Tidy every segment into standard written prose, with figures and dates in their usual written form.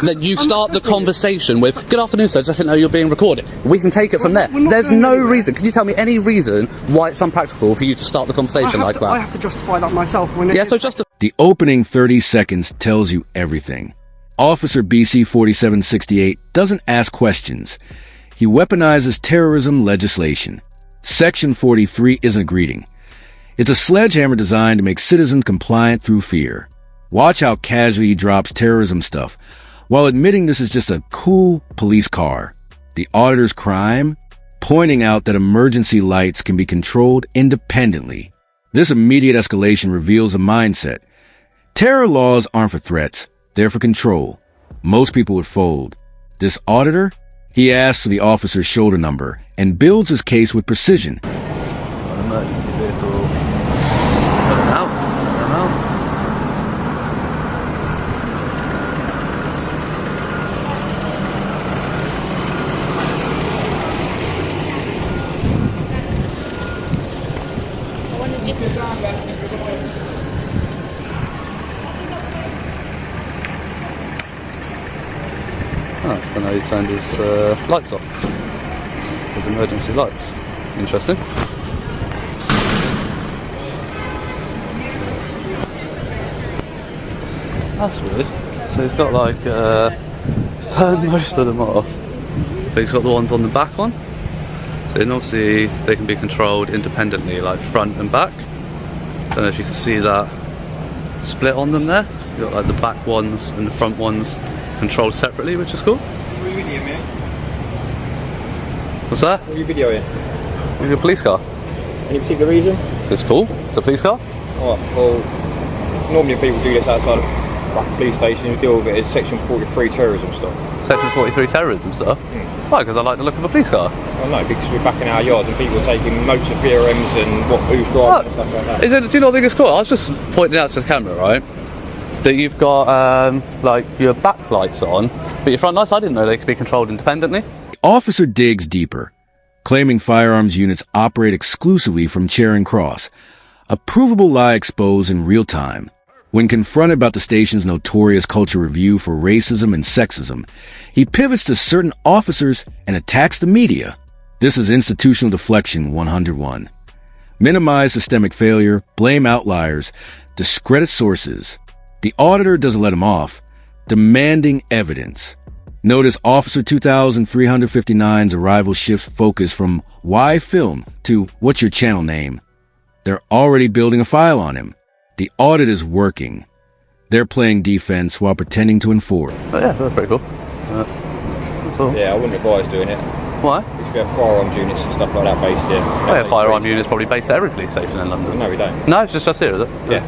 then you start the conversation with, "Good afternoon, sir, just didn't know you're being recorded." We can take it from there. There's no reason. Can you tell me any reason why it's unpractical for you to start the conversation like that? I have to justify that myself. The opening 30 seconds tells you everything. Officer BC 4768 doesn't ask questions. He weaponizes terrorism legislation. Section 43 isn't a greeting. It's a sledgehammer designed to make citizens compliant through fear. Watch how casually he drops terrorism stuff, while admitting this is just a cool police car. The auditor's crime? Pointing out that emergency lights can be controlled independently. This immediate escalation reveals a mindset. Terror laws aren't for threats, they're for control. Most people would fold. This auditor? He asks for the officer's shoulder number and builds his case with precision. An emergency vehicle. I don't know. I wanted just to Oh, so now he's turned his lights off. His emergency lights. Interesting. That's weird. So he's got like, he's turned most of them off, but he's got the ones on the back on. So then obviously they can be controlled independently, like front and back. Don't know if you can see that split on them there. You've got like the back ones and the front ones controlled separately, which is cool. What are you videoing, mate? What's that? What are you videoing? It's a police car. Any particular reason? It's cool. It's a police car. Oh, well, normally people do this outside of like a police station. You deal with it as Section 43 terrorism stuff. Section 43 terrorism stuff? Why? Because I like the look of a police car. Well, no, because we're back in our yards and people are taking notes of VRMs and who's driving and stuff like that. Is it, do you not think it's cool? I was just pointing out to the camera, right, that you've got like your back lights on, but your front lights, I didn't know they could be controlled independently. The officer digs deeper, claiming firearms units operate exclusively from Charing Cross, a provable lie exposed in real time. When confronted about the station's notorious culture review for racism and sexism, he pivots to certain officers and attacks the media. This is institutional deflection 101. Minimize systemic failure, blame outliers, discredit sources. The auditor doesn't let him off, demanding evidence. Notice Officer 2359's arrival shifts focus from why film to what's your channel name. They're already building a file on him. The audit is working. They're playing defense while pretending to enforce. Oh yeah, that's pretty cool. That's all. Yeah, I wouldn't advise doing it. Why? Because we have firearms units and stuff like that based here. Oh yeah, firearm units probably based at every police station in London. No, we don't. No, it's just here, is it? Yeah.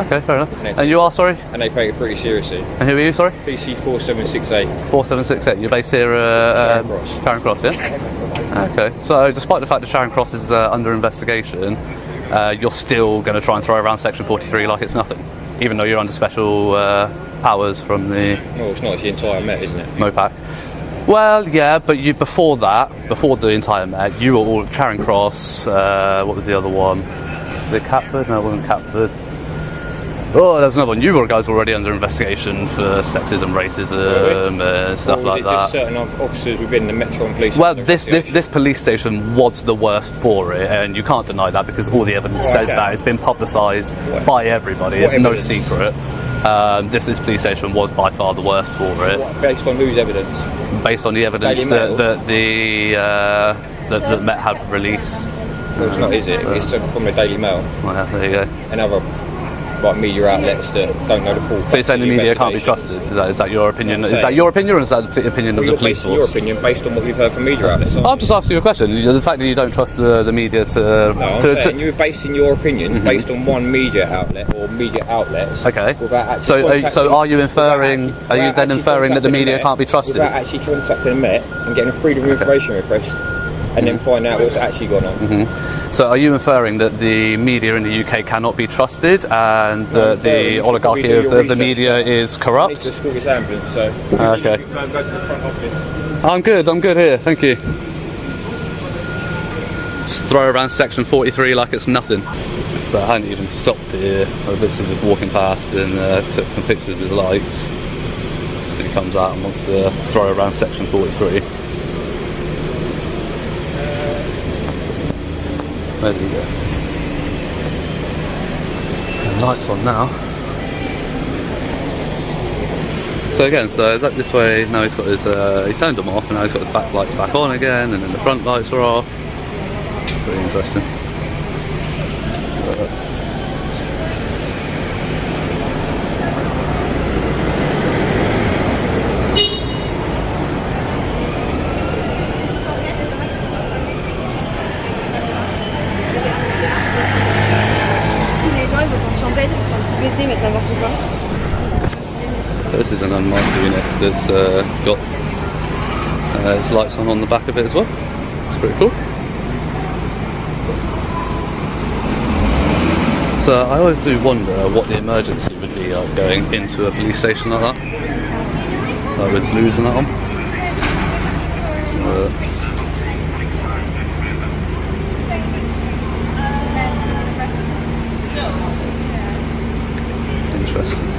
Okay, fair enough. And you are, sorry? And they take it pretty seriously. And who are you, sorry? PC 4768. 4768. You're based here at Charing Cross, yeah? Okay. So, despite the fact that Charing Cross is under investigation, you're still going to try and throw around Section 43 like it's nothing, even though you're under special powers from the... Well, it's not, it's the entire Met, isn't it? MOPAC. Well, yeah, but you before the entire Met, you were all Charing Cross. What was the other one? Was it Catford? No, it wasn't Catford. Oh, there's another one. You guys were already under investigation for sexism, racism, stuff like that. Just certain officers within the Metro Police. Well, this police station was the worst for it, and you can't deny that because all the evidence says that. It's been publicised by everybody. It's no secret. This police station was by far the worst for it. Based on whose evidence? Based on the evidence that the Met have released. Well, it's not, is it? It's from the Daily Mail. Well, yeah, there you go. And other like media outlets that don't know the full. So you're saying the media can't be trusted? Is that your opinion? Is that your opinion, or is that the opinion of the police force? Your opinion based on what we've heard from media outlets. I'm just asking you a question. The fact that you don't trust the media to... No, I'm saying you're basing your opinion based on one media outlet or media outlets. Okay. So are you inferring? Are you then inferring that the media can't be trusted? Without actually contacting the Met and getting a freedom of information request, and then find out what's actually gone on. So are you inferring that the media in the UK cannot be trusted and that the oligarchy of the media is corrupt? I need to escort this ambulance, so... Okay. Go to the front office. I'm good here, thank you. Just throw around Section 43 like it's nothing. But I hadn't even stopped here. I was literally just walking past and took some pictures with lights. and he comes out and wants to throw around section 43. There we go. And lights on now. So again, so this way now he's got his, he turned them off and now he's got his back lights back on again, and then the front lights are off. Pretty interesting. This is an unmarked unit that's got its lights on the back of it as well. It's pretty cool. So I always do wonder what the emergency would be like going into a police station like that, like with blues and that on. Interesting.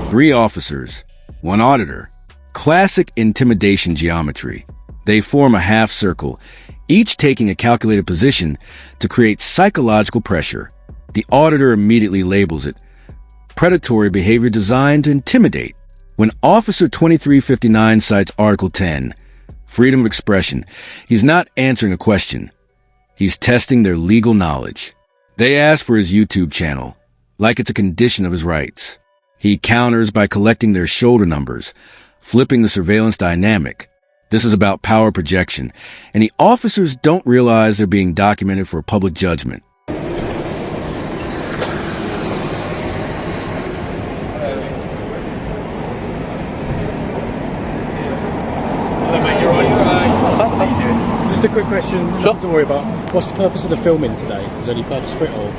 Three officers, one auditor. Classic intimidation geometry. They form a half circle, each taking a calculated position to create psychological pressure. The auditor immediately labels it predatory behavior designed to intimidate. When Officer 2359 cites Article 10, freedom of expression, he's not answering a question. He's testing their legal knowledge. They ask for his YouTube channel, like it's a condition of his rights. He counters by collecting their shoulder numbers, flipping the surveillance dynamic. This is about power projection, and the officers don't realize they're being documented for public judgment. Just a quick question, Sure. nothing to worry about. What's the purpose of the filming today? Is there any purpose for it or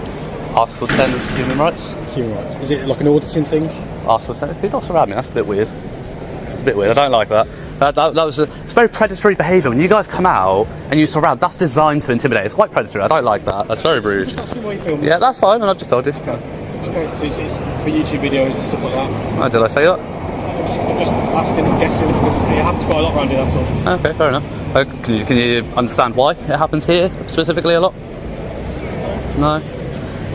Article 10 of human rights. human rights? Is it like an auditing thing? Article 10. Who got around me? That's a bit weird. It's a bit weird. I don't like that. It's very predatory behaviour. When you guys come out and you surround, that's designed to intimidate. It's quite predatory. I don't like that. That's very rude. Just asking why you filming. Yeah, that's fine. And I've just told you. Okay, so it's for YouTube videos and stuff like that. Oh, did I say that? I'm just asking and guessing because it happens quite a lot around here, that's all. Okay, fair enough. Can you understand why it happens here specifically a lot? No.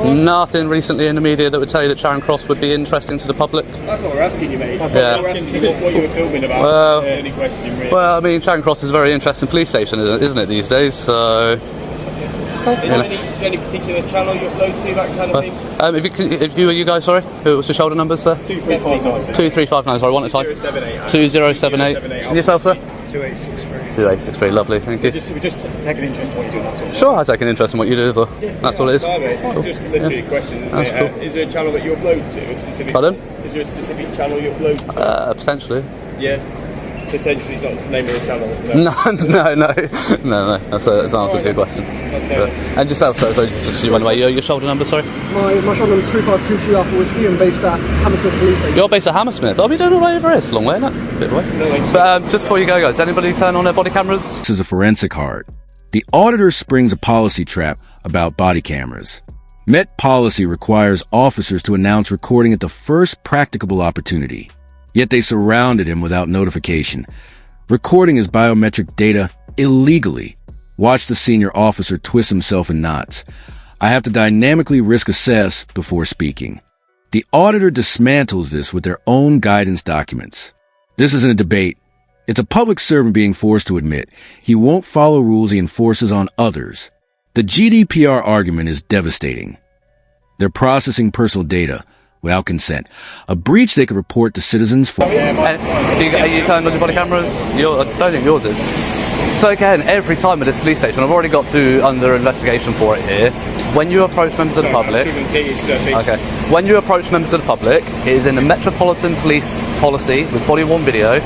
Nothing recently in the media that would tell you that Charing Cross would be interesting to the public. That's what we're asking you, mate. That's Yeah. what we're asking you, what you were filming about. Well, Any question, really. Well, I mean, Charing Cross is a very interesting police station, isn't it, these days? So, is there any particular channel you upload to, that kind of thing? if you guys, sorry, what's your shoulder numbers, sir? 2359. 2359. Sorry, one at a time. 2078. 2078. And yourself, sir? 2863. 2863. Lovely, thank you. We just take an interest in what you're doing, that's all. Sure, I take an interest in what you do as well. That's all it is. No, mate, it's just literally a question, isn't That's it? cool. Is there a channel that you upload to? A specific, Pardon? Is there a specific channel you upload to? Potentially. Yeah. Potentially, not naming a channel. No. That's an answer to your question. That's fair. And yourself, sir, sorry, just you run away. Your shoulder number, sorry? My shoulder number is 3522 Alpha Whiskey. I'm based at Hammersmith Police Station. You're based at Hammersmith. I'll be doing all right over here. It's a long way, isn't it? A bit away. No, thanks. But just before you go, guys, anybody turn on their body cameras? This is a forensic heart. The auditor springs a policy trap about body cameras. Met policy requires officers to announce recording at the first practicable opportunity. Yet they surrounded him without notification, recording his biometric data illegally. Watch the senior officer twist himself in knots. I have to dynamically risk assess before speaking. The auditor dismantles this with their own guidance documents. This isn't a debate. It's a public servant being forced to admit he won't follow rules he enforces on others. The GDPR argument is devastating. They're processing personal data without consent, a breach they could report to citizens for. Are you turned on your body cameras? I don't think yours is. So again, every time at this police station, I've already got under investigation for it here. When you approach members of the public, when you approach members of the public, it is in the Metropolitan Police policy with body-worn video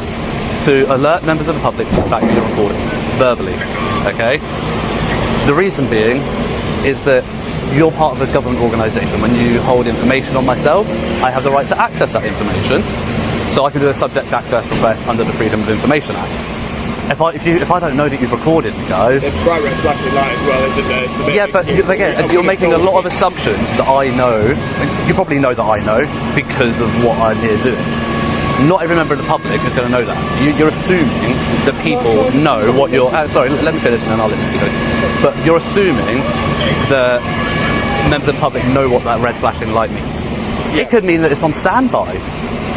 to alert members of the public to the fact that you're recording verbally. Okay. The reason being is that you're part of a government organisation. When you hold information on myself, I have the right to access that information. So I can do a subject access request under the Freedom of Information Act. If I don't know that you've recorded me, guys. There's bright red flashing light as well, isn't there? So Yeah, but again, you're making a lot of assumptions that I know. You probably know that I know because of what I'm here doing. Not every member of the public is going to know that. You're assuming that people know what you're... sorry, let me finish and then I'll listen to you. But you're assuming that members of the public know what that red flashing light means. Yeah. It could mean that it's on standby.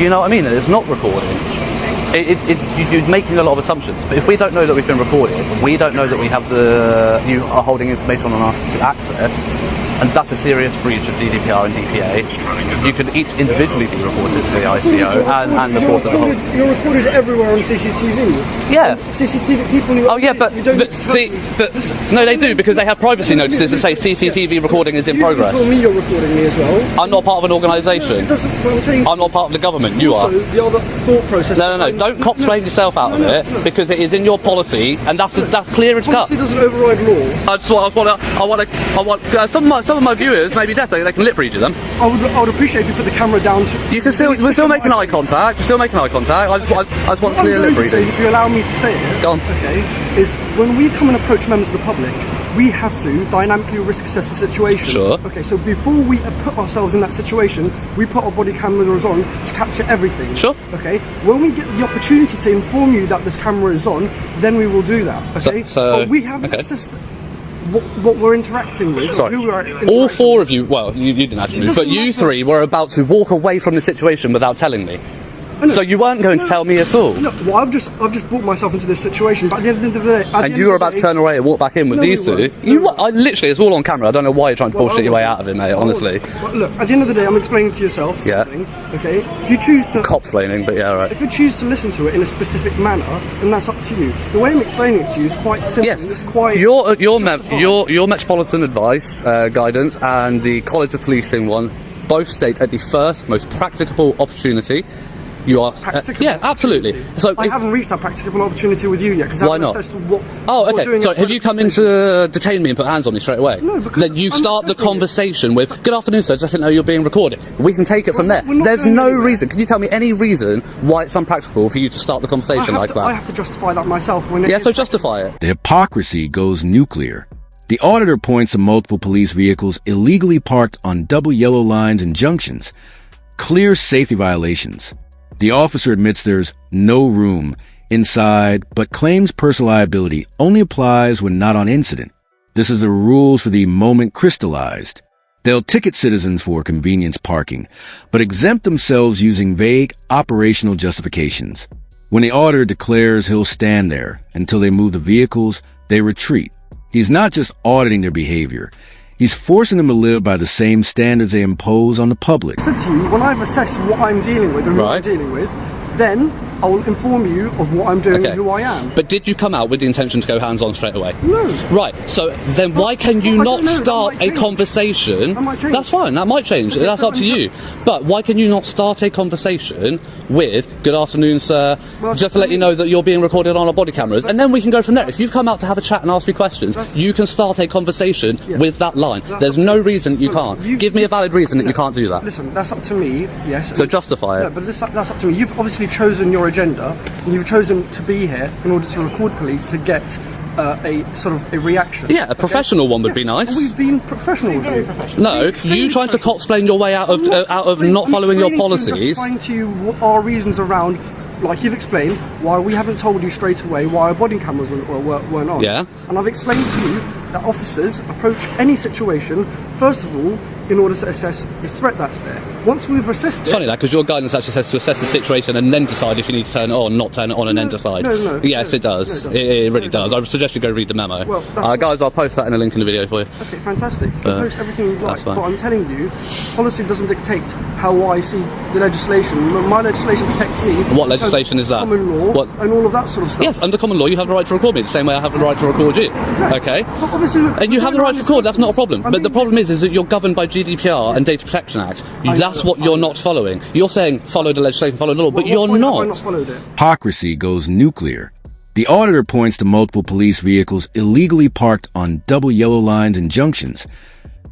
You know what I mean? That it's not recording. You're making a lot of assumptions. But if we don't know that we've been recorded, we don't know that we have you are holding information on us to access, and that's a serious breach of GDPR and DPA. You can each individually be reported to the ICO and the court as a whole. You're recorded everywhere on CCTV. Yeah. CCTV people who... Oh yeah, but no, they do, because they have privacy notices that say CCTV recording is in progress. You told me you're recording me as well. I'm not part of an organisation. I'm not part of the government. You are. The other thought process... No. Don't cop-explain yourself out of it, because it is in your policy, and that's clear as cut. Policy doesn't override law. I want some of my viewers, maybe definitely, they can lip read you them. I would appreciate if you put the camera down. We're still making eye contact. We're still making eye contact. I just want clear lip reading. If you allow me to say it, go on. Okay, is when we come and approach members of the public, we have to dynamically risk assess the situation. Sure. Okay, so before we put ourselves in that situation, we put our body cameras on to capture everything. Sure. Okay, when we get the opportunity to inform you that this camera is on, then we will do that. Okay, but we haven't assessed what we're interacting with. Sorry. Who we are interacting all four of you, well, you didn't actually move, but you three were about to walk away from the situation without telling me. So you weren't going to tell me at all. No, well, I've just brought myself into this situation. But at the end of the day, and you were about to turn away and walk back in with these two. I literally, it's all on camera. I don't know why you're trying to bullshit your way out of it, mate. Honestly. But look, at the end of the day, I'm explaining to yourself something. Okay, if you choose to cop-splaining, but yeah, right. If you choose to listen to it in a specific manner, then that's up to you. The way I'm explaining it to you is quite simple. Yes. It's quite your Metropolitan Advice guidance and the College of Policing one both state at the first most practicable opportunity. You are, yeah, absolutely. So I haven't reached that practicable opportunity with you yet because why not? Okay. So have you come in to detain me and put hands on me straight away? No, because then you start the conversation with, "Good afternoon, sir. Just didn't know you're being recorded." We can take it from there. There's no reason. Can you tell me any reason why it's unpractical for you to start the conversation like that? I have to justify that myself. So justify it. The hypocrisy goes nuclear. The auditor points to multiple police vehicles illegally parked on double yellow lines and junctions. Clear safety violations. The officer admits there's no room inside, but claims personal liability only applies when not on incident. This is the rules for the moment crystallized. They'll ticket citizens for convenience parking, but exempt themselves using vague operational justifications. When the auditor declares he'll stand there until they move the vehicles, they retreat. He's not just auditing their behavior. He's forcing them to live by the same standards they impose on the public. I said to you, when I've assessed what I'm dealing with and who I'm dealing with, then I will inform you of what I'm doing and who I am. But did you come out with the intention to go hands-on straight away? No. Right, so then why can you not start a conversation? That might change. That's fine, that might change. Okay, that's up to you. But why can you not start a conversation with, "Good afternoon, sir, just to let you know that you're being recorded on our body cameras," and then we can go from there. If you've come out to have a chat and ask me questions, you can start a conversation with that line. There's no reason you can't. Give me a valid reason that you can't do that. Listen, that's up to me, yes. So justify it. No, but that's up to me. You've obviously chosen your agenda, and you've chosen to be here in order to record police to get a sort of a reaction. Yeah, a professional one would be nice. We've been professional with you. No, you trying to cop-explain your way out of not following your policies. I'm explaining to you what our reasons around, like you've explained, why we haven't told you straight away why our body cameras weren't on. Yeah. And I've explained to you that officers approach any situation, first of all, in order to assess the threat that's there. Once we've assessed it... It's funny that, because your guidance actually says to assess the situation and then decide if you need to turn it on, not turn it on, and then decide. No. Yes, it does. It really does. I suggest you go read the memo. Well, guys, I'll post that in a link in the video for you. Okay, fantastic. You can post everything you like, but I'm telling you, policy doesn't dictate how I see the legislation. My legislation protects me. What legislation is that? Common law and all of that sort of stuff. Yes, under common law, you have the right to record me the same way I have the right to record you. Exactly. Okay? But obviously, look, and you have the right to record, that's not a problem. But the problem is that you're governed by GDPR and Data Protection Act. That's what you're not following. You're saying follow the legislation, follow the law, but you're not. Have I not followed it? Hypocrisy goes nuclear. The auditor points to multiple police vehicles illegally parked on double yellow lines and junctions.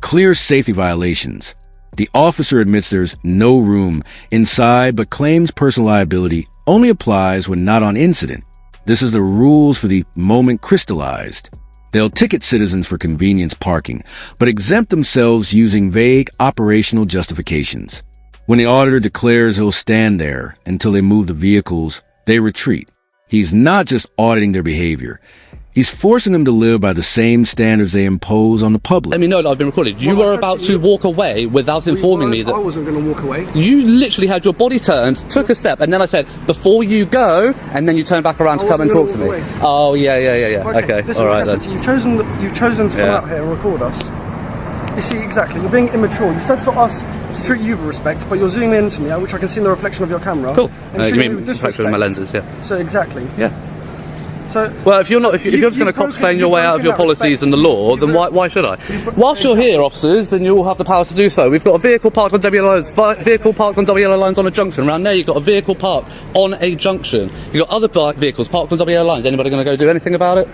clear safety violations. The officer admits there's no room inside, but claims personal liability only applies when not on incident. This is the rules for the moment crystallized. They'll ticket citizens for convenience parking, but exempt themselves using vague operational justifications. When the auditor declares he'll stand there until they move the vehicles, they retreat. He's not just auditing their behavior. He's forcing them to live by the same standards they impose on the public. Let me know that I've been recorded. You were about to walk away without informing me that... I wasn't going to walk away. You literally had your body turned, took a step, and then I said, before you go, and then you turned back around to come and talk to me. Away. Oh, yeah. Okay, listen, all right then. you've chosen to come out here and record us. You see, exactly, you're being immature. You said to us to treat you with respect, but you're zooming into me, which I can see in the reflection of your camera. Cool. And You treating me mean with reflection of my lenses, yeah. So exactly. Yeah. So, well, if you're just going to explain your way out of your policies and the law, then why should I? Whilst you're here, officers, and you all have the power to do so, we've got a vehicle parked on double yellow lines, vehicle parked on double yellow lines on a junction. Around there, you've got a vehicle parked on a junction. You've got other vehicles parked on double yellow lines. Anybody going to go do anything about it?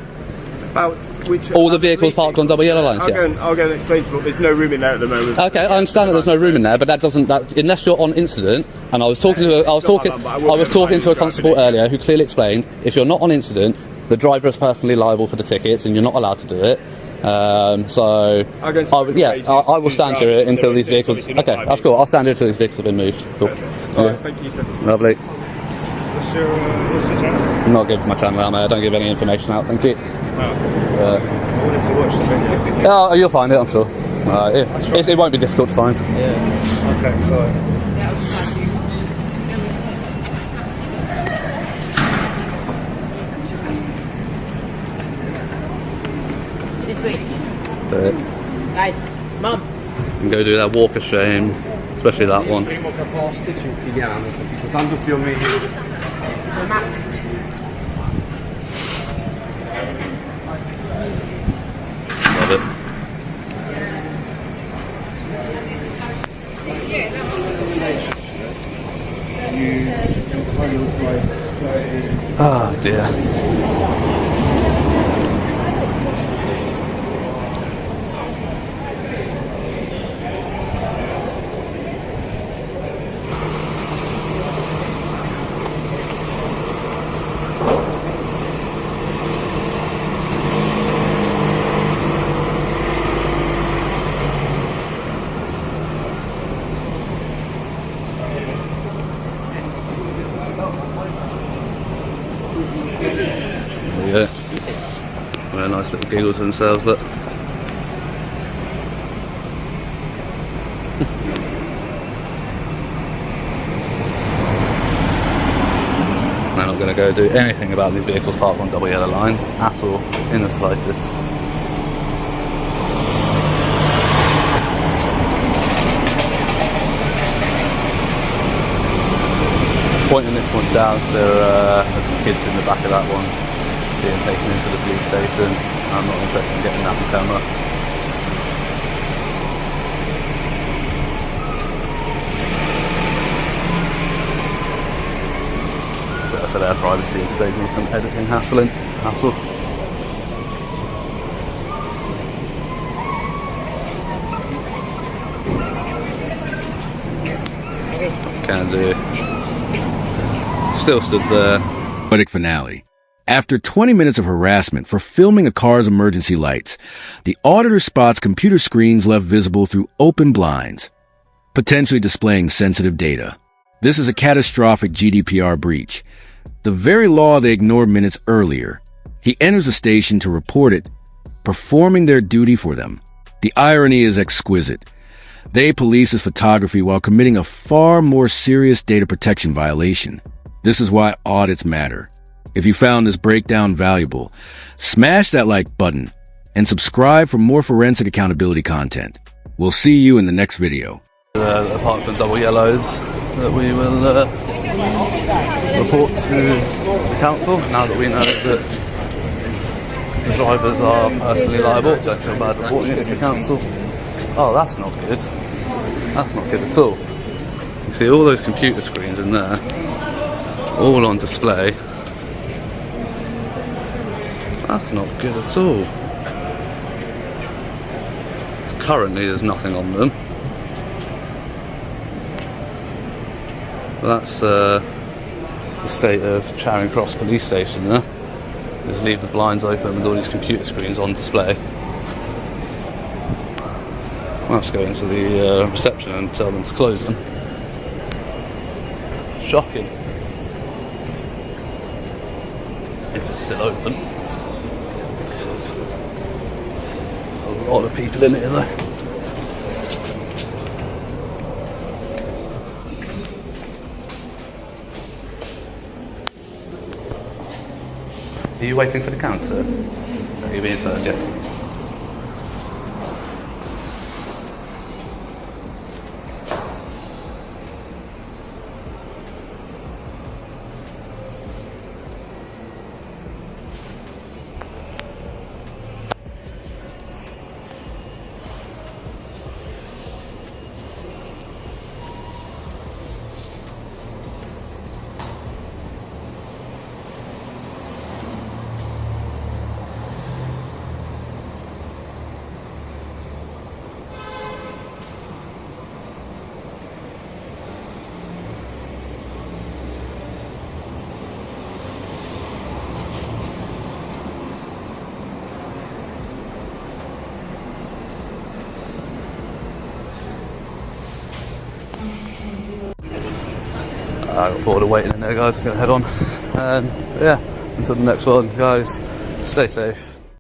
All the vehicles parked on double yellow lines. I'll go and explain to you, but there's no room in there at the moment. Okay, I understand that there's no room in there, but that doesn't. Unless you're on incident, and I was talking to a constable earlier who clearly explained if you're not on incident, the driver is personally liable for the tickets, and you're not allowed to do it. I will stand here until these vehicles. Okay, that's cool. I'll stand here until these vehicles have been moved. Cool. Alright, thank you, sir. Lovely. What's your channel? I'm not giving my channel out, mate. I don't give any information out. Thank you. I wanted to watch the video. Oh, you'll find it, I'm sure. It won't be difficult to find. Yeah. Okay. Alright. This way. But Guys, Mum. you can go do that walk of shame, especially that one. Primo che posto ci infiliamo, capito? Tanto più o meno. Love it. Oh dear. There you go. Very nice little giggle to themselves, look. They're not going to go do anything about these vehicles parked on double yellow lines at all, in the slightest. Pointing this one down, so there's some kids in the back of that one being taken into the police station. I'm not interested in getting that on camera. Better for their privacy and save me some editing hassle. Can do. Still stood there. Poetic finale. After 20 minutes of harassment for filming a car's emergency lights, the auditor spots computer screens left visible through open blinds, potentially displaying sensitive data. This is a catastrophic GDPR breach, the very law they ignored minutes earlier. He enters the station to report it, performing their duty for them. The irony is exquisite. They police his photography while committing a far more serious data protection violation. This is why audits matter. If you found this breakdown valuable, smash that like button and subscribe for more forensic accountability content. We'll see you in the next video. Apartment double yellows that we will report to the council now that we know that the drivers are personally liable. Don't feel bad reporting it to the council. Oh, that's not good. That's not good at all. You see all those computer screens in there, all on display. That's not good at all. currently there's nothing on them. But that's the state of Charing Cross Police Station there. Just leave the blinds open with all these computer screens on display. I'll have to go into the reception and tell them to close them. Shocking. If it's still open. There's a lot of people in here though. Are you waiting for the counter? Are you being served yet? I got bored of waiting in there, guys. I'm going to head on. Yeah, until the next one, guys, stay safe.